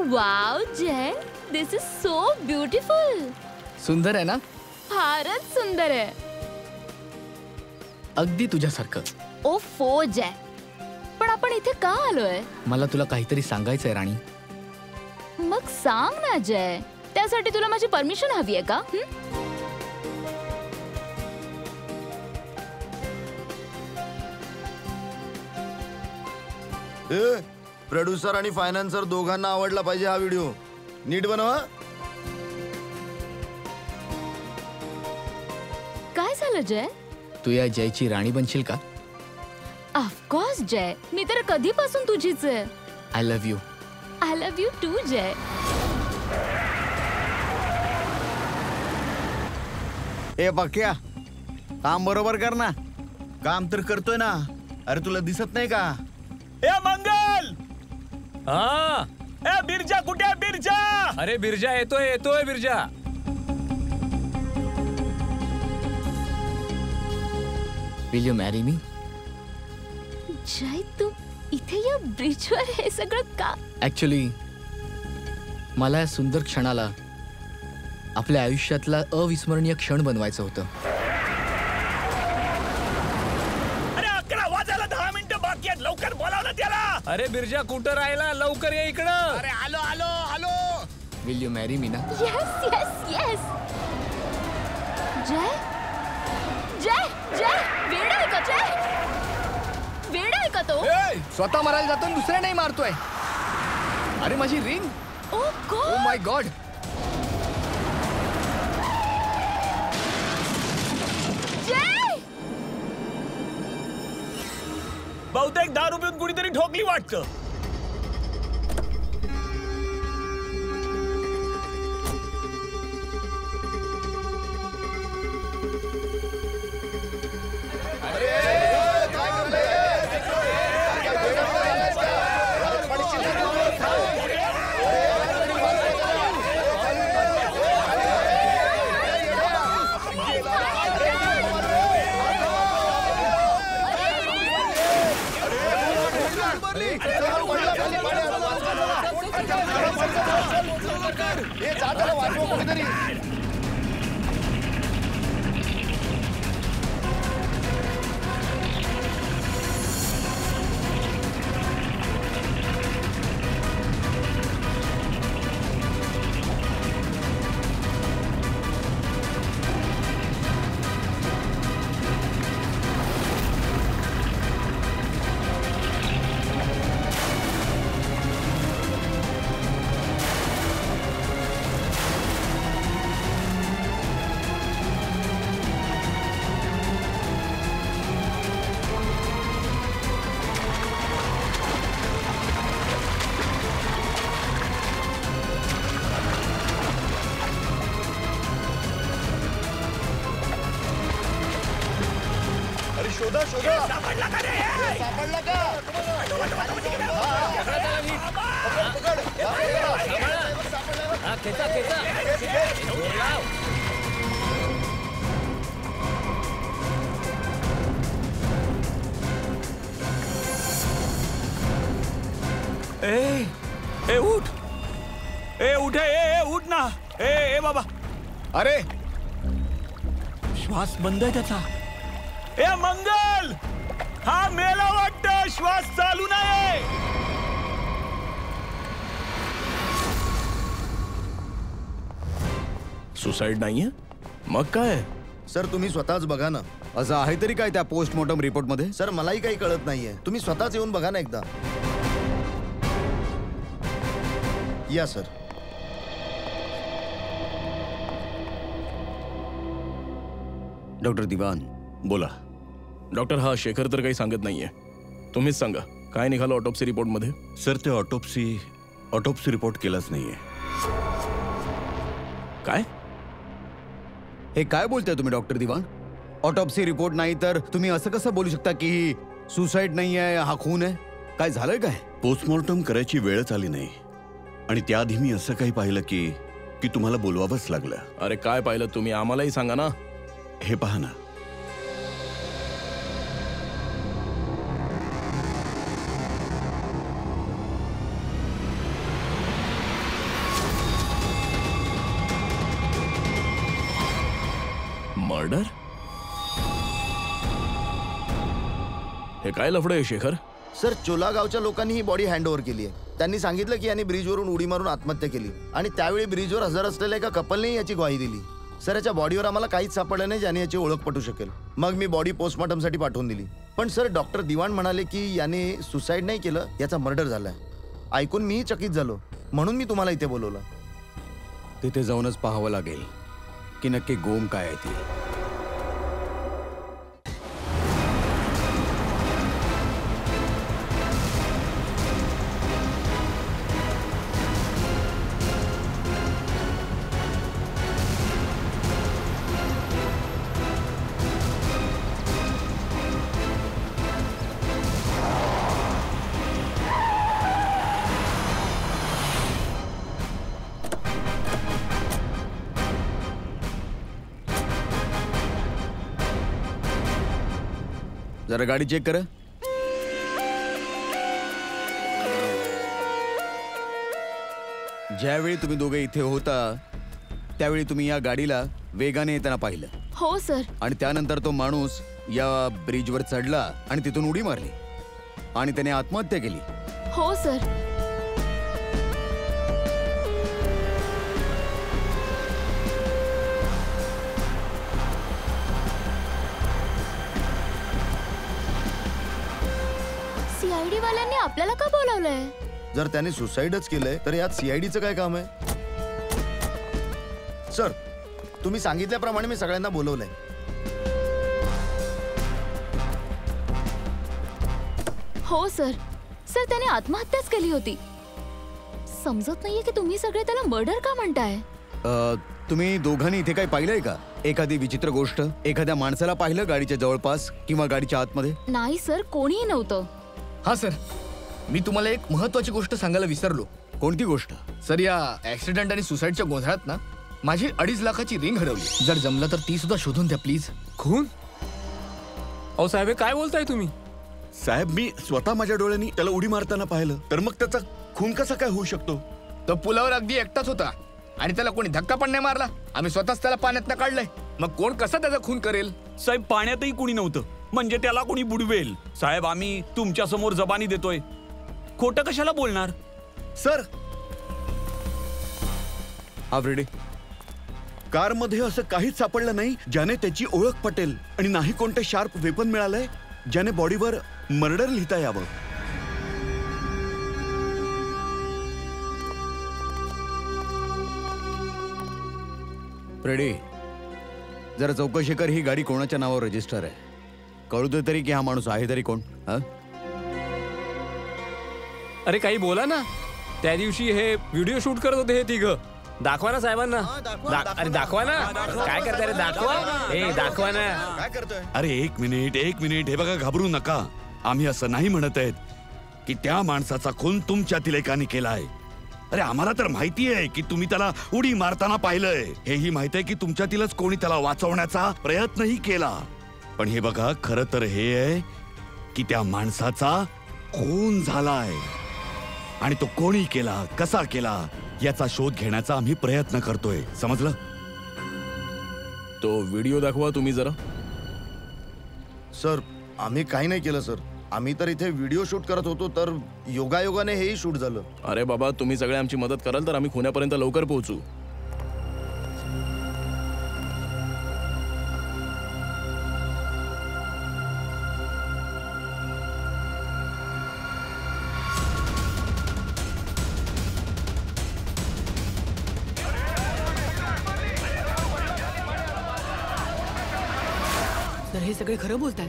Wow Jay, this is so beautiful. सुंदर आहे ना? फारच सुंदर आहे. अगदी तुझ्यासारखं. ओ फो जय, पण आपण इथे का आलोय? मला तुला काहीतरी सांगायचंय राणी. मग सांग ना जय. त्यासाठी तुला माझी परमिशन हवी आहे का? प्रोड्युसर आणि फायनान्सर दोघांना आवडला पाहिजे हा व्हिडिओ. नीट बनवा. काय झालं जय? तू या जयची राणी बनशील का? ऑफकोर्स जय, मी तर कधीपासून तुझीच आहे. I love you. I love you too Jay. ए पक्या, काम बरोबर कर ना. काम तर करतोय ना. अरे तुला दिसत नाही का? ए मंगल. हा. ए बिरजा कुठे आहे बिरजा? अरे बिरजा येतोय येतोय बिरजा. विल यू मॅरी मी? जय तू इथे या ब्रिजवर हे सगळं का? ऍक्च्युली मला या सुंदर क्षणाला आपल्या आयुष्यातला अविस्मरणीय क्षण बनवायचं होतं. अरे 11 वाजायला 10 मिनिटं बाकी आहेत. लवकर बोलाव ना त्याला. अरे बिरजा कुठं राहिला? लवकर ये इकडं. अरे आलो आलो आलो. विल यू मॅरी मी ना? Yes yes yes. Jay Jay Jay, वेड आहे का जय? वेड आहे का तो? स्वतः मारायला जातो आणि दुसऱ्या नाही मारतोय. अरे माझी ring. Oh God. Oh my God. Jay, बहुतेक दारू पिऊन कुणीतरी ठोकली वाटतं. शोधा शोधा. सापडला का रे? सापडला का? ए उठ. ए उठ. ए उठ ना. ए बाबा. अरे श्वास बंद आहे त्याचा. ए मंगल, हा मेला वाटतं. श्वास चालू नाही. सुसाईड नाहीये? मग काय? सर तुम्ही स्वतःच बघा ना. असं आहे तरी काय त्या पोस्टमॉर्टम रिपोर्ट मध्ये? सर मलाही काही कळत नाहीये. तुम्ही स्वतःच येऊन बघा ना एकदा. या सर. डॉक्टर दिवान. बोला. डॉक्टर, हा शेखर तर काही सांगत नाहीये. तुम्हीच सांगा काय निघालं ऑटोप्सी रिपोर्ट मध्ये? सर ते ऑटोप्सी रिपोर्ट केलाच नाहीये. काय? हे काय बोलताय तुम्ही डॉक्टर दिवान? ऑटोप्सी रिपोर्ट नाही तर तुम्ही असं कसं बोलू शकता की ही सुसाईड नाही आहे, हा खून आहे? काय झालंय काय? पोस्टमॉर्टम करायची वेळच आली नाही आणि त्याआधी मी असं काही पाहिलं की तुम्हाला बोलवावंच लागलं. अरे काय पाहिलं तुम्ही? आम्हालाही सांगा ना. हे पहा ना. मर्डर? हे काय लफडं आहे शेखर? सर, चोला गावच्या लोकांनी ही बॉडी हँडओव्हर केली आहे. त्यांनी सांगितलं की यांनी ब्रिजवरून उडी मारून आत्महत्या केली आणि त्यावेळी ब्रिजवर हजर असलेल्या एका कपलने याची ग्वाही दिली. सर, याच्या बॉडीवर आम्हाला काहीच सापडलं नाही ज्याने याची ओळख पटू शकेल. मग मी बॉडी पोस्टमॉर्टमसाठी पाठवून दिली. पण सर, डॉक्टर दिवाण म्हणाले की याने सुसाईड नाही केलं, याचा मर्डर झालाय. ऐकून मीही चकित झालो, म्हणून मी तुम्हाला इथे बोलवलं. तिथे जाऊनच पाहावं लागेल की नक्की गोम काय आहे ती. जरा गाडी चेक करा. ज्यावेळी तुम्ही दोघे इथे होता त्यावेळी तुम्ही या गाडीला वेगाने येताना पाहिलं. हो सर. आणि त्यानंतर तो माणूस या ब्रिजवर चढला आणि तिथून उडी मारली आणि त्याने आत्महत्या केली. हो सर. सीआयडी वाल्यांनी आपल्याला का बोलावलंय? जर त्याने सुसाईडच केलंय तर यात सीआयडीचं काय काम आहे? सर, तुम्ही सांगितल्याप्रमाणे मी सगळ्यांना बोलवलंय. हो सर. सर, त्याने आत्महत्याच केली होती. समजत नाहीये की तुम्ही सगळे त्याला मर्डर का म्हणताय. तुम्ही दोघांनी इथे काय पाहिलंय का? एखादी विचित्र गोष्ट, एखाद्या माणसाला पाहिलं गाडीच्या जवळपास किंवा गाडीच्या आतमध्ये? नाही सर, कोणीही नव्हतं. हा सर, मी तुम्हाला एक महत्वाची गोष्ट सांगायला विसरलो. कोणती गोष्ट? सर, या ऍक्सिडेंट आणि सुसाईडच्या गोंधळात ना माझी 2.5 लाखाची रिंग हरवली. जर जमलं तर ती सुद्धा शोधून द्या प्लीज. खून? अहो साहेब, हे काय बोलताय तुम्ही? साहेब, मी स्वतः माझ्या डोळ्यांनी त्याला उडी मारताना पाहिलं. तर मग त्याचा खून कसा काय होऊ शकतो? तो पुलावर अगदी एकटाच होता आणि त्याला कोणी धक्का पण नाही मारला. आम्ही स्वतःच त्याला पाण्यातनं काढलंय. मग कोण कसा त्याचा खून करेल? साहेब, पाण्यातही कुणी नव्हतं म्हणजे त्याला कोणी बुडवेल. साहेब, आम्ही तुमच्या समोर जबानी देतोय, खोटं कशाला बोलणार? सर, आवरेडे, कारमध्ये असं काहीच सापडलं नाही ज्याने त्याची ओळख पटेल आणि नाही कोणतं शार्प वेपन मिळालंय ज्याने बॉडीवर मर्डर लिहिता यावं. फ्रेडी, जरा चौकशी कर. ही गाडी कोणाच्या नावावर रजिस्टर आहे? कळू दे तरी की हा माणूस आहे तरी कोण. अरे काही बोला ना. त्या दिवशी हे व्हिडिओ शूट करत होते हे तिघं. दाखवा ना साहेबांना. अरे दाखवा ना. काय करताय रे? दाखवा. दाखवा ना. काय करतोय? अरे एक मिनिट. हे बघा, घाबरू नका. आम्ही असं नाही म्हणत आहेत की त्या माणसाचा खून तुमच्यातील एकाने केलाय. अरे आम्हाला तर माहिती आहे की तुम्ही त्याला उडी मारताना पाहिलंय. हेही माहित आहे की तुमच्यातीलच कोणी त्याला वाचवण्याचा प्रयत्नही केला. पण हे बघा, खरं तर हे आहे की त्या माणसाचा खून झालाय आणि तो कोणी केला, कसा केला याचा शोध घेण्याचा आम्ही प्रयत्न करतोय. समजलं? तो व्हिडिओ दाखवा तुम्ही जरा. सर, आम्ही काही नाही केलं सर. आम्ही तर इथे व्हिडिओ शूट करत होतो तर योगायोगाने हेही शूट झालं. अरे बाबा, तुम्ही सगळे आमची मदत कराल तर आम्ही खुन्यापर्यंत लवकर पोहोचू. तर हे सगळे खरं बोलताय?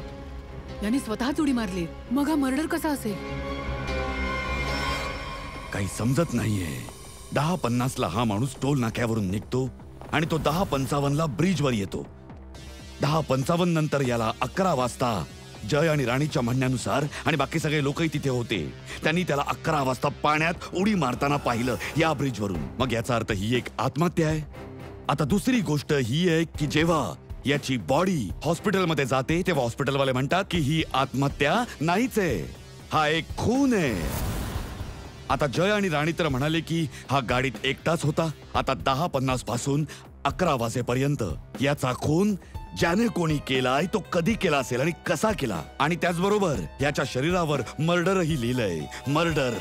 यांनी स्वतःच उडी मारली, मग हा मर्डर कसा असेल? काही समजत नाहीये. 10:50 हा माणूस टोल नाक्यावरून निघतो आणि तो 10:55 ब्रिजवर येतो. 10:55 नंतर याला 11 वाजता जय आणि राणीच्या म्हणण्यानुसार आणि बाकी सगळे लोकही तिथे होते. त्यांनी त्याला 11 वाजता पाण्यात उडी मारताना पाहिलं या ब्रिजवरून. मग याचा अर्थ ही एक आत्महत्या आहे. आता दुसरी गोष्ट ही आहे की जेव्हा याची बॉडी हॉस्पिटलमध्ये जाते तेव्हा हॉस्पिटलवाले म्हणतात की ही आत्महत्या नाहीच आहे, हा एक खून आहे. आता जय आणि राणी तर म्हणाले की हा गाडीत एकटाच होता. आता 10:50 पासून 11 वाजेपर्यंत याचा खून ज्याने कोणी केलाय तो कधी केला असेल आणि कसा केला, आणि त्याचबरोबर याच्या शरीरावर मर्डरही लिहिलंय. मर्डर.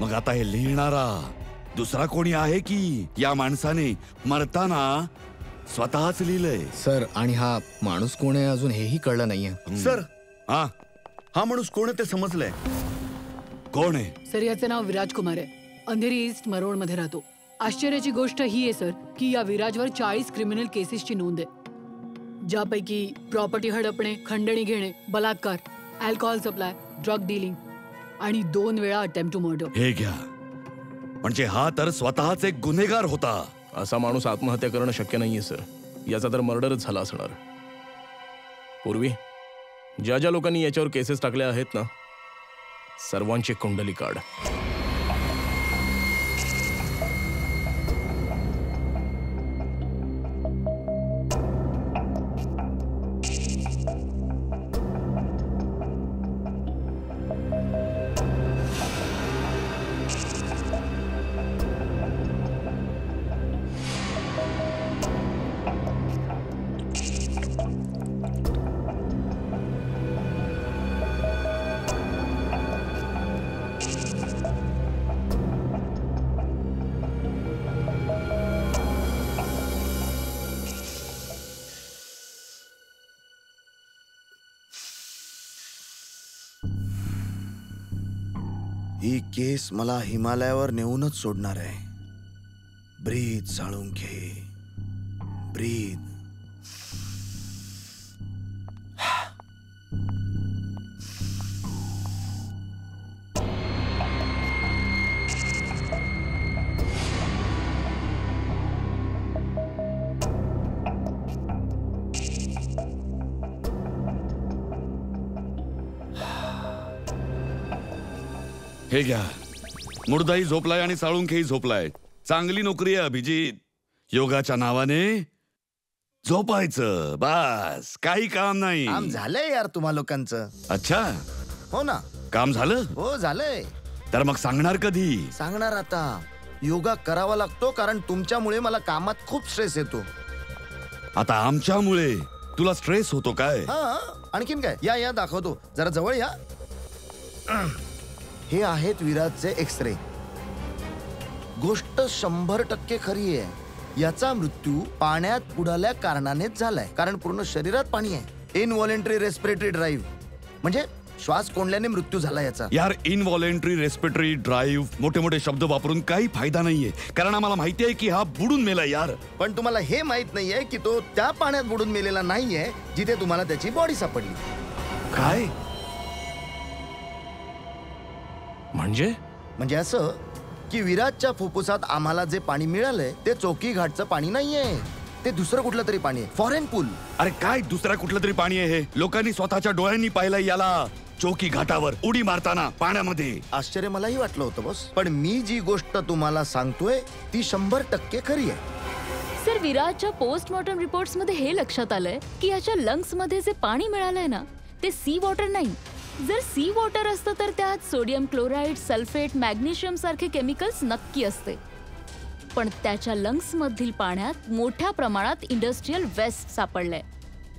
मग आता हे लिहिणारा दुसरा कोणी आहे की या माणसाने मरताना स्वतःच लिहिलंय? सर, आणि हा माणूस कोण आहे अजून हेही कळलं नाहीये. सर, हा, हा माणूस कोण आहे ते समजलंय. कोण आहे? सर, याचं नाव विराज कुमार आहे. अंधेरी ईस्ट मरोड मध्ये राहतो. आश्चर्याची गोष्ट ही आहे सर की या विराजवर 40 क्रिमिनल केसेसची नोंद आहे, ज्यापैकी प्रॉपर्टी हडपणे, खंडणी घेणे, बलात्कार, अल्कोहोल सप्लाय, ड्रग डीलिंग आणि 2 वेळा अटेम्प्ट टू मर्डर. हे घ्या, म्हणजे हा तर स्वतःच एक गुन्हेगार होता. असा माणूस आत्महत्या करणं शक्य नाहीये सर. याचा तर मर्डरच झाला असणार. पूर्वी ज्या ज्या लोकांनी याच्यावर केसेस टाकल्या आहेत ना, सर्वांची कुंडली काढ. ही केस मला हिमालयावर नेऊनच सोडणार आहे. ब्रीद साळुंखे, ब्रीद. हे घ्या, मुर्दाही झोपलाय आणि साळुंखेही झोपलाय. चांगली नोकरी आहे अभिजित. योगाच्या नावाने झोपायचं, बस. काही काम नाही. काम झालंय यार तुम्हा लोकांचं. अच्छा, हो ना. काम झालं? हो झालंय. तर मग सांगणार कधी? सांगणार आता. योगा करावा लागतो कारण तुमच्यामुळे मला कामात खूप स्ट्रेस येतो. आता आमच्यामुळे तुला स्ट्रेस होतो काय? हा, आणखीन काय? या या दाखवतो, जरा जवळ या. हे आहेत विराजचे एक्सरे. गोष्ट 100% खरी आहे. याचा मृत्यू पाण्यात बुडाल्या कारणानेच झालाय, कारण पूर्ण शरीरात पाणी आहे. इनव्हॉलेंटरी रेस्पिरेटरी ड्राईव्ह, म्हणजे श्वास कोंडल्याने मृत्यू झाला याचा. यार, इनव्हॉलेंटरी रेस्पिरेटरी ड्राईव्ह मोठे मोठे शब्द वापरून काही फायदा नाहीये, कारण आम्हाला माहिती आहे की हा बुडून मेला यार. पण तुम्हाला हे माहित नाहीये की तो त्या पाण्यात बुडून मेलेला नाहीये जिथे तुम्हाला त्याची बॉडी सापडली. काय? म्हणजे असं की विराजच्या फुफ्फुसात आम्हाला जे पाणी मिळालंय ते चोकी घाटचं पाणी नाहीये, ते दुसरं कुठलं तरी पाणी आहे. फॉरेन पूल. अरे काय दुसऱ्या कुठलं तरी पाणी आहे हे? लोकांनी स्वतःच्या डोळ्यांनी पाहिलंय याला चोकी घाटावर उडी मारताना पाण्यामध्ये. आश्चर्य मलाही वाटलं होतं बॉस, पण मी जी गोष्ट तुम्हाला सांगतोय ती 100% खरी आहे. सर, विराजच्या पोस्टमॉर्टम रिपोर्ट्स मध्ये हे लक्षात आलंय की याच्या लंग्स मध्ये जे पाणी मिळालंय ना ते सी वॉटर नाही. जर सी वॉटर असतं तर त्यात सोडियम क्लोराईड, सल्फेट, मॅग्नेशियम सारखे केमिकल्स नक्की असते. पण त्याच्या लंग्स मधील पाण्यात मोठ्या प्रमाणात इंडस्ट्रियल वेस्ट सापडलंय,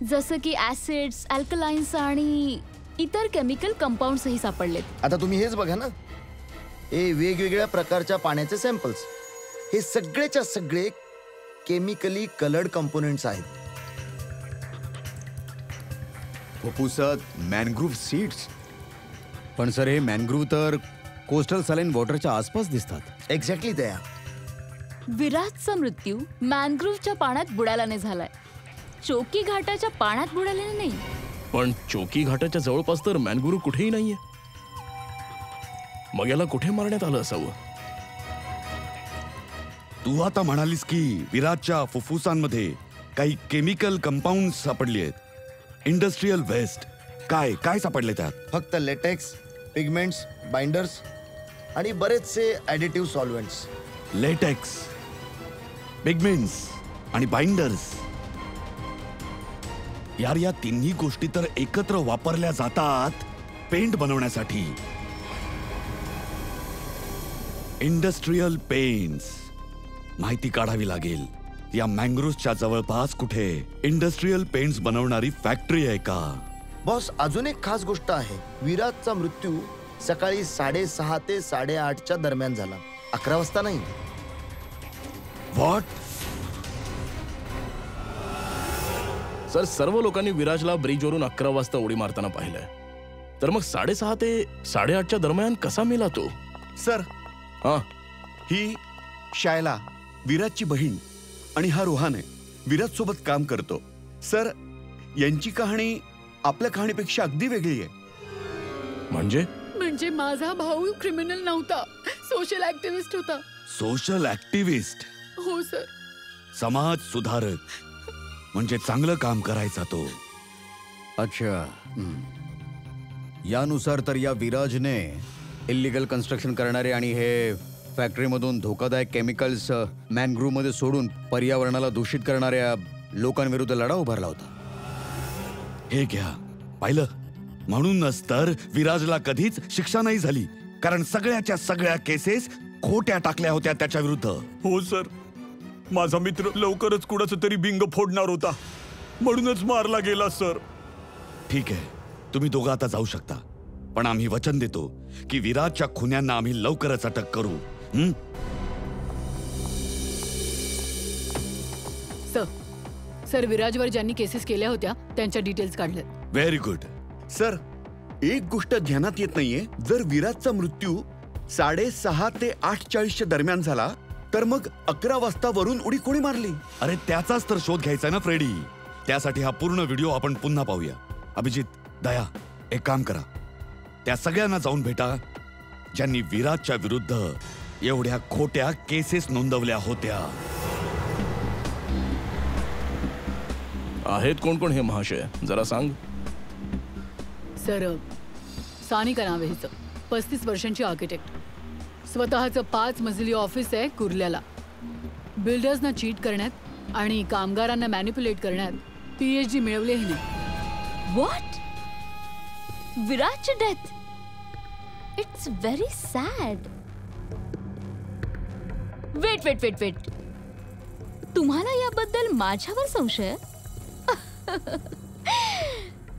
जसं की ऍसिड्स, अल्कलाइन्स आणि इतर केमिकल कंपाऊंड्सही सापडलेत. आता तुम्ही हेच बघा ना, हे वेगवेगळ्या प्रकारच्या पाण्याचे सॅम्पल्स, हे सगळेच्या सगळे केमिकली कलर्ड कंपोनेंट्स आहेत. फुफ्फुसात मॅनग्रोव्ह सीड्स. पण सर, हे मॅनग्रोव्ह तर कोस्टल सलाईन वॉटरच्या आसपास दिसतात. एक्झॅक्टली त्या. विराजचा मृत्यू मॅनग्रोव्हच्या पाण्यात बुडाल्याने झालाय, चोकी घाटाच्या पाण्यात बुडाल्याने नाही. पण चोकी घाटाच्या जवळपास तर मॅनग्रोव्ह कुठेही नाहीये. मग याला कुठे मारण्यात आलं असावं? तू आता म्हणालीस की विराजच्या फुफ्फुसांमध्ये काही केमिकल कंपाऊंड सापडली आहेत. Industrial waste. काय काय सापडले त्यात? फक्त लेटेक्स, पिगमेंट्स, बाइंडर्स आणि बरेचसे ॲडिटिव्ह सॉल्व्हेंट्स. लेटेक्स, पिगमेंट्स आणि बाइंडर्स. यार, या तिन्ही गोष्टी तर एकत्र वापरल्या जातात पेंट बनवण्यासाठी. Industrial paints. माहिती काढावी लागेल. या मँग्रोव्हच्या जवळपास कुठे इंडस्ट्रीयल पेंट्स बनवणारी फॅक्टरी आहे का? बॉस, अजून एक खास गोष्ट आहे. विराजचा मृत्यू सकाळी 6:30 ते 8:30च्या दरम्यान झाला, 11 वाजता नाही. व्हॉट? सर, सर्व लोकांनी विराजला ब्रिजवरून 11 वाजता उडी मारताना पाहिलंय. तर मग 6:30 ते 8:30च्या दरम्यान कसा मेला तो? सर, हा, ही शायला विराजची बहीण आणि हा रोहन आहे, विराज सोबत काम करतो. सर, यांची कहाणी आपल्या कहाणीपेक्षा अगदी वेगळी आहे. म्हणजे माझा भाऊ क्रिमिनल नव्हता, सोशल ऍक्टिव्हिस्ट होता. Social activist? हो सर. समाज सुधारक, म्हणजे चांगलं काम करायचा तो. अच्छा. यानुसार तर या विराजने इल्लीगल कन्स्ट्रक्शन करणारे आणि हे फॅक्टरीमधून धोकादायक केमिकल्स मॅनग्रोव्ह मध्ये सोडून पर्यावरणाला दूषित करणाऱ्या लोकांविरुद्ध लढा उभारला होता. हे घ्या, पाहिलं? म्हणूनच तर विराजला कधीच शिक्षा नाही झाली, कारण सगळ्याच्या सगळ्या केसेस खोट्या टाकल्या होत्या त्याच्या विरुद्ध. हो सर, माझा मित्र लवकरच कुणाचं तरी बिंग फोडणार होता, म्हणूनच मारला गेला सर. ठीक आहे, तुम्ही दोघं आता जाऊ शकता, पण आम्ही वचन देतो की विराजच्या खुन्यांना आम्ही लवकरच अटक करू. सर, विराजवर ज्यांनी केसेस केल्या होत्या त्यांच्या डिटेल्स काढल्या. Very good. सर, एक गोष्ट ध्यानात येत नाहीये, जर विराजचा मृत्यू 6:30 ते 8:40च्या दरम्यान झाला तर मग 11 वाजता वरून उडी कोणी मारली? अरे त्याचाच तर शोध घ्यायचा ना फ्रेडी. त्यासाठी हा पूर्ण व्हिडिओ आपण पुन्हा पाहूया. अभिजित, दया, एक काम करा, त्या सगळ्यांना जाऊन भेटा ज्यांनी विराजच्या विरुद्ध एवढ्या खोट्या केसेस नोंदवल्या होत्या. आहेत कोण कोण हे महाशय, जरा सांग. सर, सानिका नाव आहे हिचं, 35 वर्षांची आर्किटेक्ट. स्वतःचं 5 मजली ऑफिस आहे कुर्ल्याला. बिल्डर्सना चीट करण्यात आणि कामगारांना मॅनिप्युलेट करण्यात PhD मिळवले हिने. व्हॉट? विराजची death? It's very sad. Wait, तुम्हाला याबद्दल माझ्यावर संशय?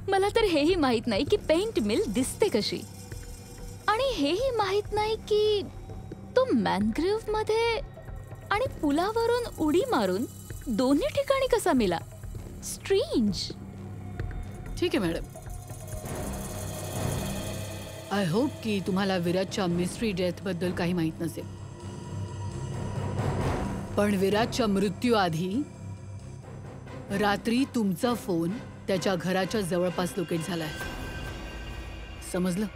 मला तर हेही माहित नाही की पेंट मिल दिसते कशी, आणि हेही माहित नाही की तो मॅनग्रोव्ह मध्ये आणि पुलावरून उडी मारून दोन्ही ठिकाणी कसा मिला. स्ट्रेंज. ठीक आहे मॅडम, आय होप की तुम्हाला विराजच्या मिस्ट्री डेथ बद्दल काही माहित नसेल, पण विराजच्या मृत्यूआधी रात्री तुमचा फोन त्याच्या घराच्या जवळपास लोकेट झालाय. समजलं?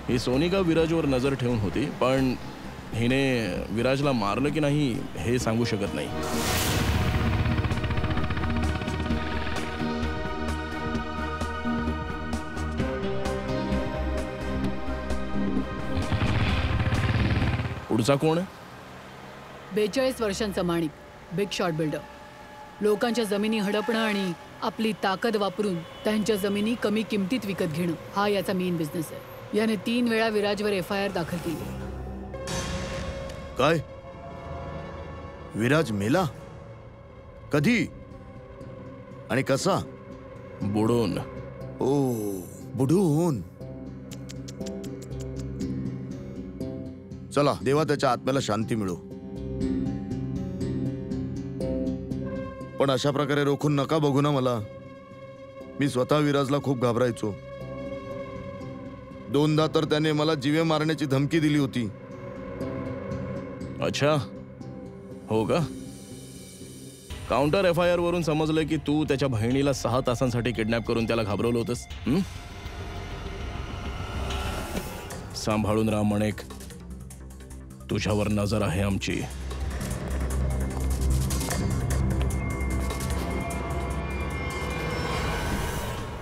ही सोनिका विराजवर नजर ठेवून होती, पण हिने विराजला मारलं की नाही हे सांगू शकत नाही. पुढचा कोण आहे? 42 वर्षांचा माणिक, बिग शॉट बिल्डर. लोकांच्या जमिनी हडपणं आणि आपली ताकद वापरून त्यांच्या जमिनी कमी किमतीत विकत घेणं हा याचा मेन बिझनेस आहे. याने 3 वेळा विराजवर FIR दाखल केली. काय? विराज मेला? कधी आणि कसा? बुडून. ओ, बुडून. चला, देवा त्याच्या आत्म्याला शांती मिळो. पण अशा प्रकारे रोखून नका बघू ना मला. मी स्वतः विराजला खूप घाबरायचो. 2दा तर त्याने मला जीवे मारण्याची धमकी दिली होती. अच्छा, हो का? काउंटर FIR वरून समजलं की तू त्याच्या बहिणीला 6 तासांसाठी किडनॅप करून त्याला घाबरवलं होतंस. सांभाळून राहा मणिक, तुझ्यावर नजर आहे आमची.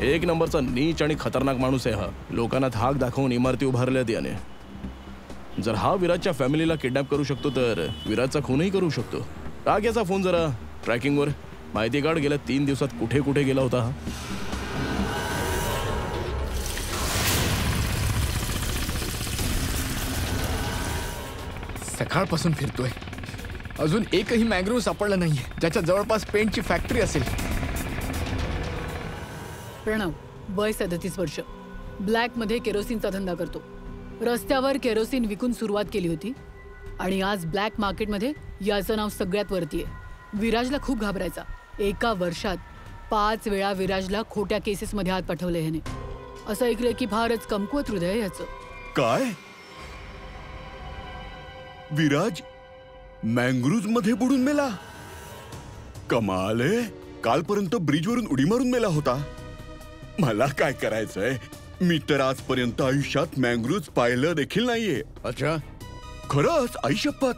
एक नंबरचा नीच आणि खतरनाक माणूस आहे हा. लोकांना धाक दाखवून इमारती उभारल्यात याने. जर हा विराजच्या फॅमिलीला किडनॅप करू शकतो तर विराजचा खूनही करू शकतो. टाक याचा फोन जरा ट्रॅकिंगवर, माहिती काढ गेल्या 3 दिवसात कुठे कुठे गेला होता हा. सकाळपासून फिरतोय, अजून एकही मॅंग्रोव्ह सापडला नाहीये ज्याच्या जवळपास पेंटची फॅक्टरी असेल. प्रणव, वय 37 वर्ष, ब्लॅकमध्ये केरोसिनचा धंदा करतो. रस्त्यावर केरोसिन विकून सुरुवात केली होती आणि आज ब्लॅक मार्केटमध्ये याचं नाव सगळ्यात वरती आहे. विराजला खूप घाबरायचा. एका वर्षात 5 वेळा विराजला खोट्या केसेसमध्ये हात पाठवले ह्याने. असं ऐकलंय की फारच कमकुवत हृदय आहे ह्याचं. काय? विराज मँग्रुव्ज मध्ये बुडून मेला? कमाल आहे. कालपर्यंत ब्रिजवरून उडी मारून मेला होता. मला काय करायचंय? मी तर आजपर्यंत आयुष्यात मँग्रुव्ज पाहिलं देखील नाहीये. अच्छा, खरंच, आई शपथ.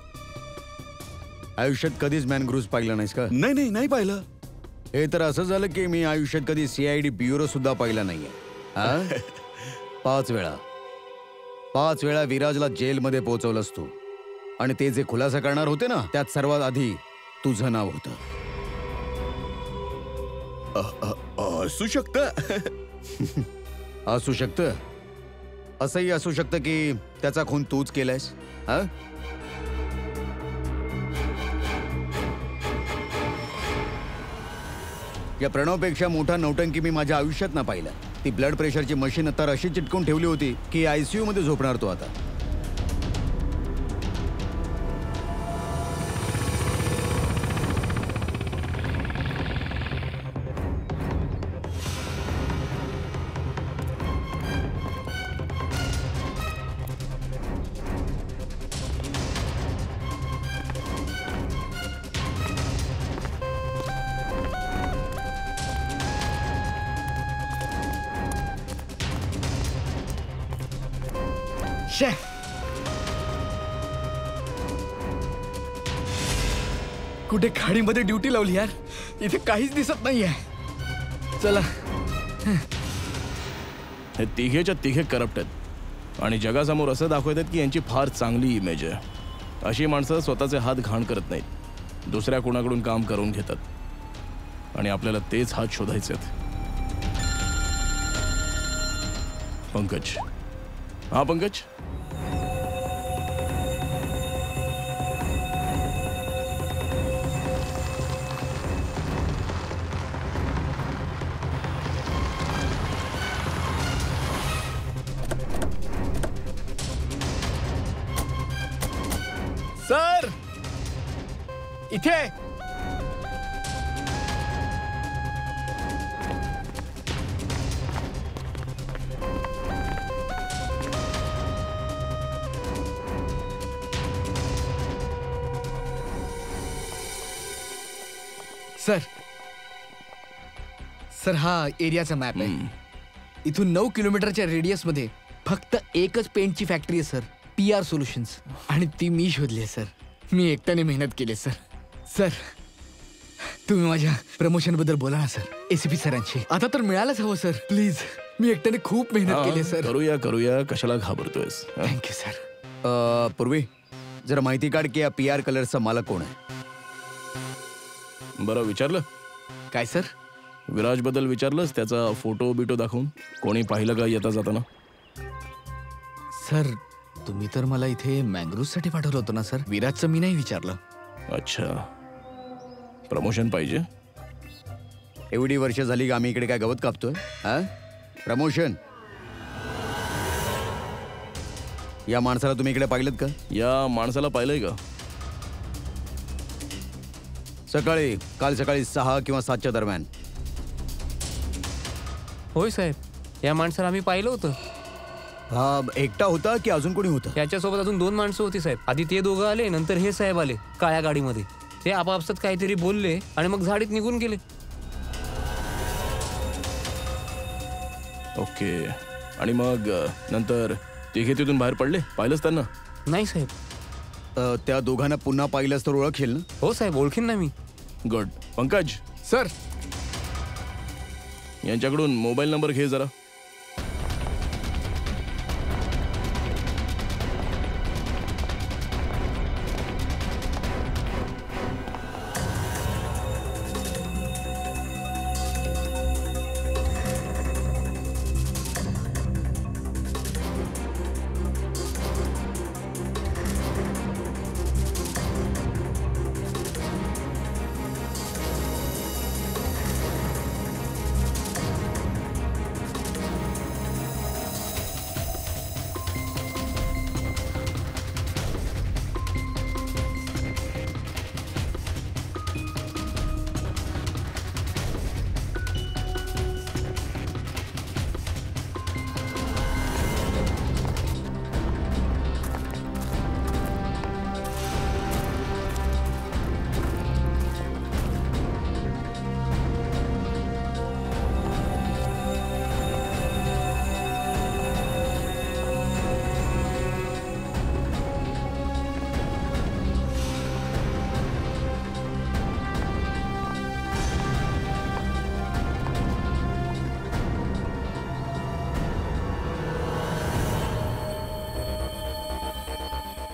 आयुष्यात कधीच मॅनग्रुव्ज पाहिलं नाहीस का? नाही, नाही पाहिलं. हे तर असं झालं की मी आयुष्यात कधी CID ब्युरो सुद्धा पाहिला नाहीये. हा? 5 वेळा विराजला जेलमध्ये पोहोचवलंस तू. आणि ते जे खुलासा करणार होते ना, त्यात सर्वात आधी तुझं नाव होतं. असू शकतं. असू शकतं. असंही असू शकतं की त्याचा खून तूच केलायस. हा? या प्रणवपेक्षा मोठा नौटंकी मी माझ्या आयुष्यात ना पाहिला. ती ब्लड प्रेशरची मशीन तर अशी चिटकून ठेवली होती की ICU मध्ये झोपणार तो आता. शे, कुठे खाडीमध्ये ड्युटी लावली यार. इथे काहीच दिसत नाहीये. चला. हे तिघेच्या तिघे करप्ट आहेत आणि जगासमोर असं दाखवतात की यांची फार चांगली इमेज आहे. अशी माणसं स्वतःचे हात घाण करत नाहीत, दुसऱ्या कोणाकडून काम करून घेतात आणि आपल्याला तेच हात शोधायचे आहेत. पंकज. हा पंकज. सर, इथे. सर, हा एरियाचा मॅप आहे. इथून 9 किलोमीटरच्या रेडियसमध्ये फक्त एकच पेंटची फॅक्टरी आहे सर, PR सोल्युशन्स. आणि ती मी शोधली आहे सर. मी एकट्याने मेहनत केली सर. सर, तुम्ही माझ्या प्रमोशन बद्दल बोला ना सर, ACP सरांशी. आता तर मिळालंच हवं सर, प्लीज. मी एकट्याने खूप मेहनत केली सर. करूया, कशाला घाबरतोयस? Thank you sir. पूर्वी जरा माहिती काढ की या PR कलर्सचा मालक कोण आहे. बरं, विचारलं काय सर? विराज बद्दल विचारलंस? त्याचा फोटो बिटो दाखवून कोणी पाहिलं का येता जाताना? सर, तुम्ही तर मला इथे मँग्रोव्हसाठी पाठवलं होतं ना सर. विराजचं मी नाही विचारलं. अच्छा, प्रमोशन पाहिजे? एवढी वर्ष झाली का आम्ही इकडे काय गवत कापतोय? हा? प्रमोशन. या माणसाला तुम्ही इकडे पाहिलं का? या माणसाला पाहिलंय का? काल सकाळी 6 किंवा 7च्या दरम्यान. होय साहेब, या माणसाला आम्ही पाहिलं होतं. हा एकटा होता की अजून कोणी होतं? त्याच्यासोबत अजून 2 माणसं होती साहेब. आधी ते दोघं आले, नंतर हे साहेब आले काळ्या गाडीमध्ये. ते आपापसात काहीतरी बोलले आणि मग झाडीत निघून गेले. ओके. आणि मग नंतर तिघे तिथून बाहेर पडले? पाहिलंच त्यांना? नाही साहेब. त्या दोघांना पुन्हा पाहिलंच तर ओळखेल ना? हो साहेब, ओळखीन ना मी. गुड. पंकज सर, यांच्याकडून मोबाईल नंबर घे जरा.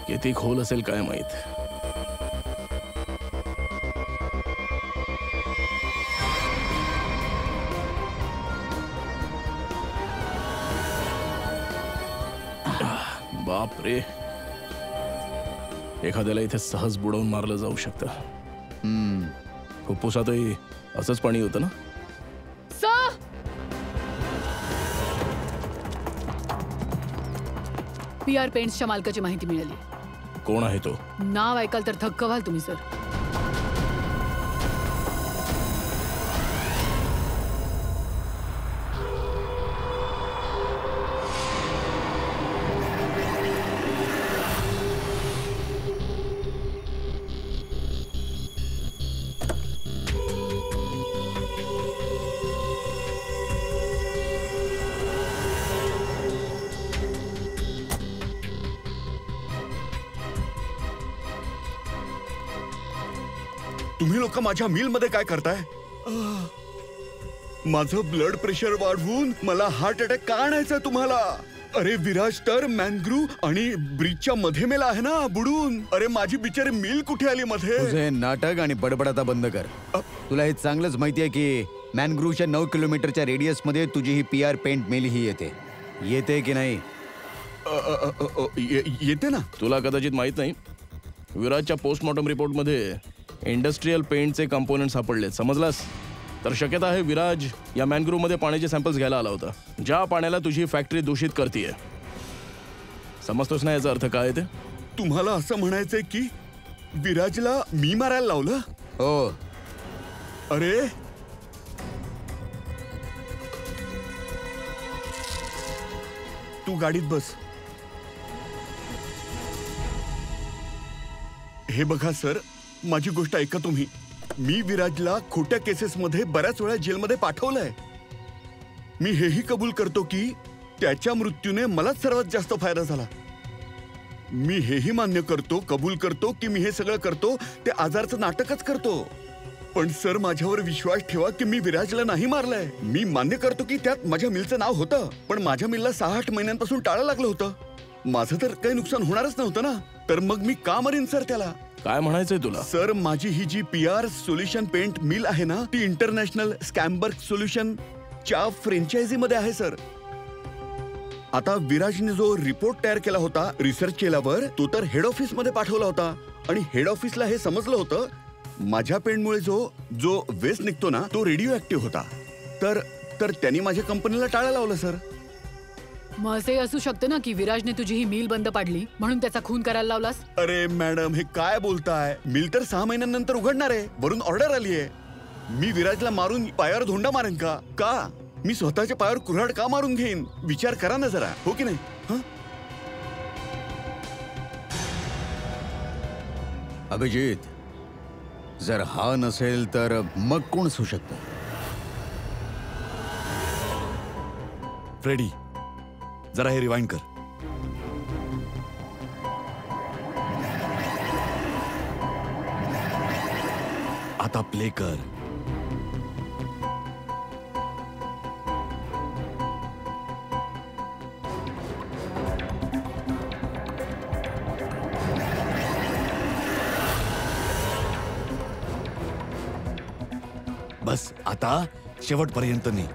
किती खोल असेल काय माहित. बाप रे, एखाद्याला इथे सहज बुडवून मारलं जाऊ शकतं. फुफ्फुसातही असंच पाणी होतं ना. PR पेंट्सच्या मालकाची माहिती मिळाली. कोण आहे तो? नाव ऐकाल तर थक्क व्हाल तुम्ही सर. तुम्ही लोक माझ्या मिल मध्ये काय करताय? माझं ब्लड प्रेशर वाढवून मला हार्ट अटॅक का आणायचा तुम्हाला? अरे विराज तर मॅनग्रूव्ह आणि ब्रिजच्या मध्ये मेला आहे ना बुडून. अरे माझी बिचारी मिल कुठे आली मध्ये? तुझे नाटक आणि बडबड आता बंद कर. तुला हे चांगलंच माहिती आहे की मॅनग्रूव्हच्या 9 किलोमीटरच्या रेडियस मध्ये तुझी ही PR पेंट मिल ही येते की नाही? येते ना. तुला कदाचित माहित नाही, विराजच्या पोस्टमॉर्टम रिपोर्टमध्ये इंडस्ट्रियल पेंटचे कंपोनेंट सापडले. समजलास? तर शक्यता आहे विराज या मॅनग्रोव्ह मध्ये पाण्याचे सॅम्पल्स घ्यायला आला होता, ज्या पाण्याला तुझी फॅक्टरी दूषित करतीये. समजतोस ना याचा अर्थ काय ते? तुम्हाला असं म्हणायचंय की विराजला मी मारायला लावलं? हो. अरे तू गाडीत बस. हे बघा सर, माझी गोष्ट ऐका तुम्ही. मी विराजला खोट्या केसेसमध्ये बऱ्याच वेळा जेलमध्ये पाठवलंय. मी हेही कबूल करतो की त्याच्या मृत्यूने मलाच सर्वात जास्त फायदा झाला. मी हेही मान्य करतो, कबूल करतो की मी हे सगळं करतो ते आजारचं नाटकच करतो. पण सर माझ्यावर विश्वास ठेवा की मी विराजला नाही मारलंय. मी मान्य करतो की त्यात माझ्या मिलचं नाव होतं, पण माझ्या मिलला 6-8 महिन्यांपासून टाळं लागलं होतं. माझं तर काही नुकसान होणारच नव्हतं ना, तर मग मी का मारीन सर त्याला? काय म्हणायचंय तुला? सर माझी ही जी PR सोल्युशन पेंट मिल आहे ना, ती इंटरनॅशनल स्कॅम्बर्ग सोल्युशन च्या फ्रँचायझी मध्ये आहे सर. आता विराजने जो रिपोर्ट तयार केला होता रिसर्च केल्यावर, तो तर हेड ऑफिस मध्ये पाठवला होता आणि हेड ऑफिसला हे समजलं होतं माझ्या पेंटमुळे जो वेस्ट निघतो ना तो रेडिओ ऍक्टिव्ह होता. तर त्यांनी माझ्या कंपनीला टाळं लावलं सर. मग असंही असू शकतं ना की विराजने तुझी ही मिल बंद पाडली म्हणून त्याचा खून करायला लावलास. अरे मॅडम, हे काय बोलताय? मिल तर 6 महिन्यांनंतर उघडणार आहे, वरून ऑर्डर आली आहे. मी विराजला मारून पायावर धोंडा मारेन का? मी स्वतःच्या पायावर कुऱ्हाड का मारून घेईन? विचार करा ना जरा, हो की नाही? अभिजित, जर हा नसेल तर मग कोण असू शकतं? फ्रेडी, जरा हे रिवाइंड कर. आता प्ले कर. बस आता शेवटपर्यंत नाही.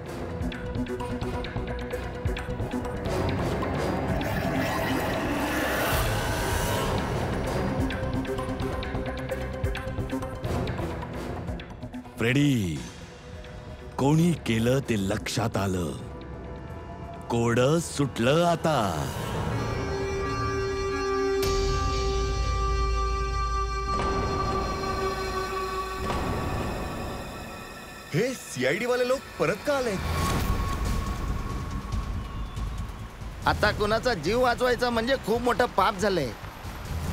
फ्रेडी, कोणी केलं ते लक्षात आलं. कोड सुटलं आता. हे CID वाले लोक परत का आले? आता कुणाचा जीव वाचवायचा म्हणजे खूप मोठं पाप झालंय.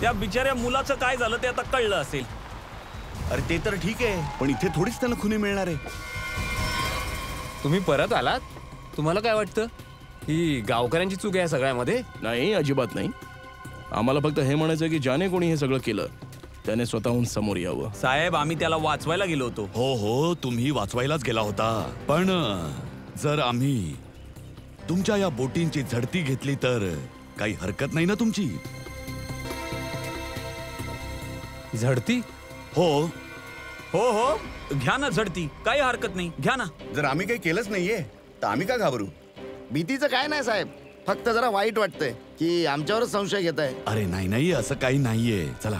त्या बिचाऱ्या मुलाचं काय झालं ते आता कळलं असेल. अरे ते तर ठीक आहे, पण इथे थोडीच त्याला खुनी मिळणार आहे. तुम्ही परत आलात? तुम्हाला काय वाटतं, ही गावकऱ्यांची चूक आहे सगळ्यामध्ये? नाही, अजिबात नाही. आम्हाला फक्त हे म्हणायचं की ज्याने कोणी हे सगळं केलं त्याने स्वतःहून समोर यावं. साहेब, आम्ही त्याला वाचवायला गेलो होतो. हो, तुम्ही वाचवायलाच गेला होता. पण जर आम्ही तुमच्या या बोटींची झडती घेतली तर काही हरकत नाही ना तुमची? झडती? हो. हो हो घ्या ना झडती, काही हरकत नाही, घ्या ना. जर आम्ही काही केलंच नाहीये तर आम्ही का घाबरू? भीतीचं काय नाही साहेब, फक्त जरा वाईट वाटतंय की आमच्यावरच संशय घेत आहे. अरे नाही नाही, असं काही नाहीये. चला.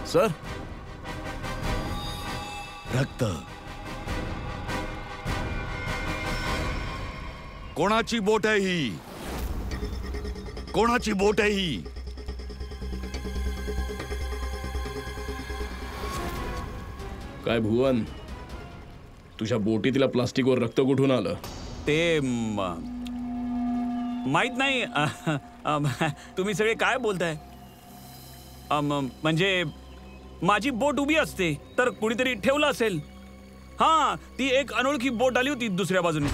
सर, रक्त. कोणाची बोट आहे ही? कोणाची बोट आहे ही? काय भुवन, तुझ्या बोटीतल्या प्लास्टिकवर रक्त कुठून आलं? ते माहित नाही. तुम्ही सगळे काय बोलताय? म्हणजे माझी बोट उभी असते तर कुणीतरी ठेवलं असेल. हा, ती एक अनोळखी बोट आली होती दुसऱ्या बाजूने.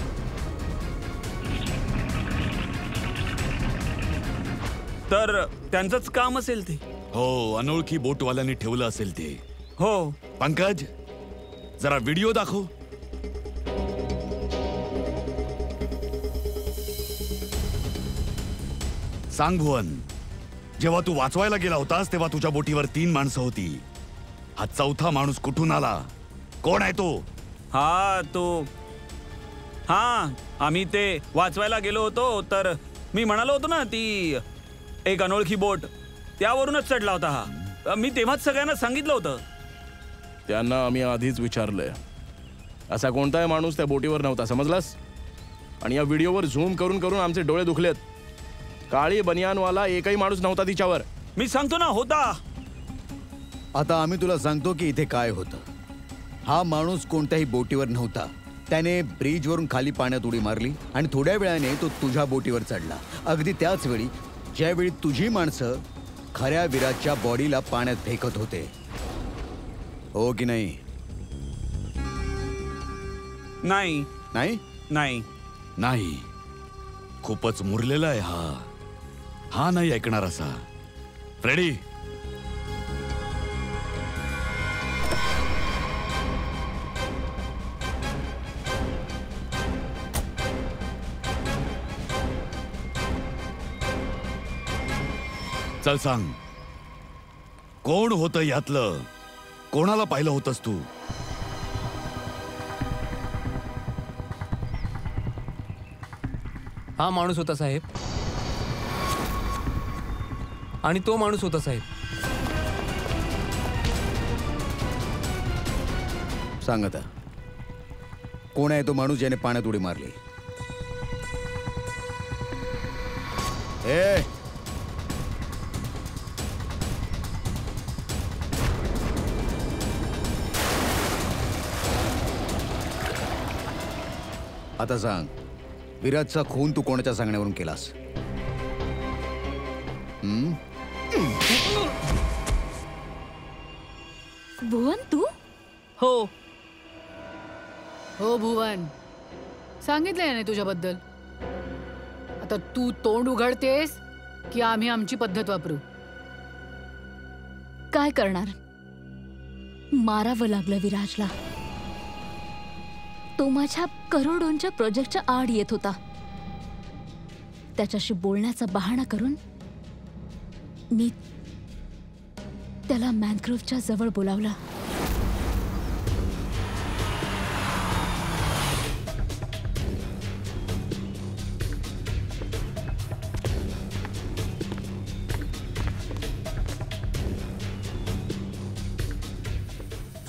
तर त्यांचंच काम असेल ते. हो, अनोळखी बोटवाल्याने ठेवलं असेल ते. हो. पंकज, जरा व्हिडिओ दाखव. सांग भुवन, जेव्हा तू वाचवायला गेला होतास तेव्हा तुझ्या बोटीवर 3 माणसं होती. हा 4था माणूस कुठून आला? कोण आहे तो? आम्ही ते वाचवायला गेलो होतो तर मी म्हणालो होतो ना, ती एक अनोळखी बोट, त्यावरूनच चढला होता हा. मी तेव्हाच सगळ्यांना सांगितलं होतं. त्यांना आम्ही आधीच विचारलंय. असा कोणताही माणूस त्या बोटीवर नव्हता, समजलास? आणि या व्हिडिओवर झूम करून करून आमचे डोळे दुखलेत. काळी बनियानवाला एकही माणूस नव्हता तिच्यावर. मी सांगतो ना, होता. आता आम्ही तुला सांगतो की इथे काय होतं. हा माणूस कोणत्याही बोटीवर नव्हता. त्याने ब्रिजवरून खाली पाण्यात उडी मारली आणि थोड्या वेळाने तो तुझ्या बोटीवर चढला. अगदी त्याच वेळी ज्यावेळी तुझी माणसं खऱ्या विराजच्या बॉडीला पाण्यात फेकत होते. हो की नाही? नाही नाही नाही नाही. खूपच मुरलेला आहे हा. हा नाही ऐकणार असा. फ्रेडी, चल सांग, कोण होतं यातलं? कोणाला पाहिलं होतंस तू? हा माणूस होता साहेब, आणि तो माणूस होता साहेब. सांग आता, कोण आहे तो माणूस ज्याने पाण्यात उडी मारली? ए, आता सांग, विराजचा खून तू कोणाच्या सांगण्यावरून केलास? भुवन, तू? हो हो भुवन, सांगितलंय याने तुझ्याबद्दल. आता तू तोंड उघडतेस की आम्ही आमची पद्धत वापरू? काय करणार? मारावं लागलं विराजला. तो माझ्या करोडोंच्या प्रोजेक्टच्या आड येत होता. त्याच्याशी बोलण्याचा बहाणा करून मी त्याला मॅनग्रोव्हच्या जवळ बोलावलं.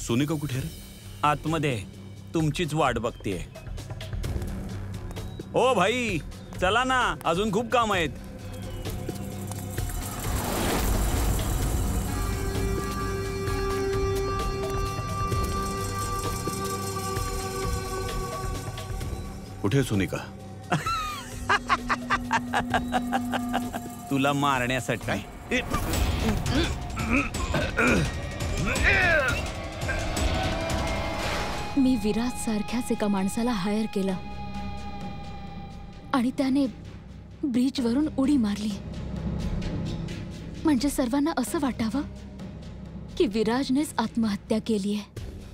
सोनिका कुठे रे? आतमध्ये तुमचीच वाट बघतीये. ओ भाई चला ना, अजून खूप काम आहेत. कुठे सोनिका? तुला मारण्यासाठी. काय? मी विराज सारख्याच एका माणसाला हायर केलं आणि त्याने ब्रिजवरून उडी मारली. म्हणजे सर्वांना असं वाटावं की विराजनेच आत्महत्या केलीये.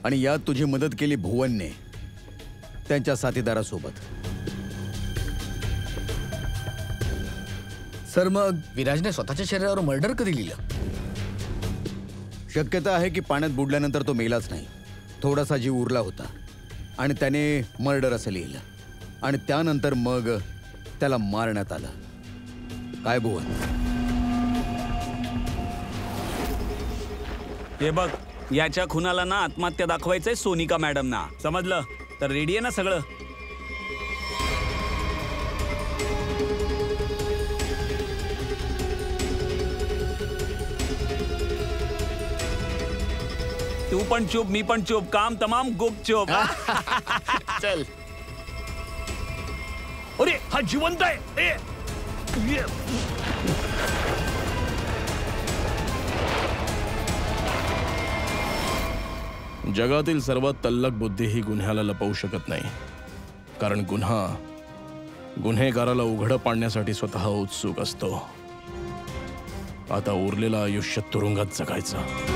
आणि यात तुझी मदत केली भुवनने त्यांच्या साथीदारासोबत. सर मग विराजने स्वतःच्या शरीरावर मर्डर कधी लिहिलं? शक्यता आहे की पाण्यात बुडल्यानंतर तो मेलाच नाही. थोडासा जीव उरला होता आणि त्याने मर्डर असं लिहिलं आणि त्यानंतर मग त्याला मारण्यात आलं. काय भुवन? हे बघ, याच्या खुनाला ना आत्महत्या दाखवायचंय सोनिका मॅडमना. समजलं? तर रेडी आहे ना सगळं? तू पण चुप, मी पण चुप, काम तमाम गुपचूप. चल. अरे हा जिवंत आहे. जगातील सर्वात तल्लख बुद्धी ही गुन्ह्याला लपवू शकत नाही, कारण गुन्हा गुन्हेगाराला उघडं पाडण्यासाठी स्वतः उत्सुक असतो. आता उरलेलं आयुष्य तुरुंगात जगायचं.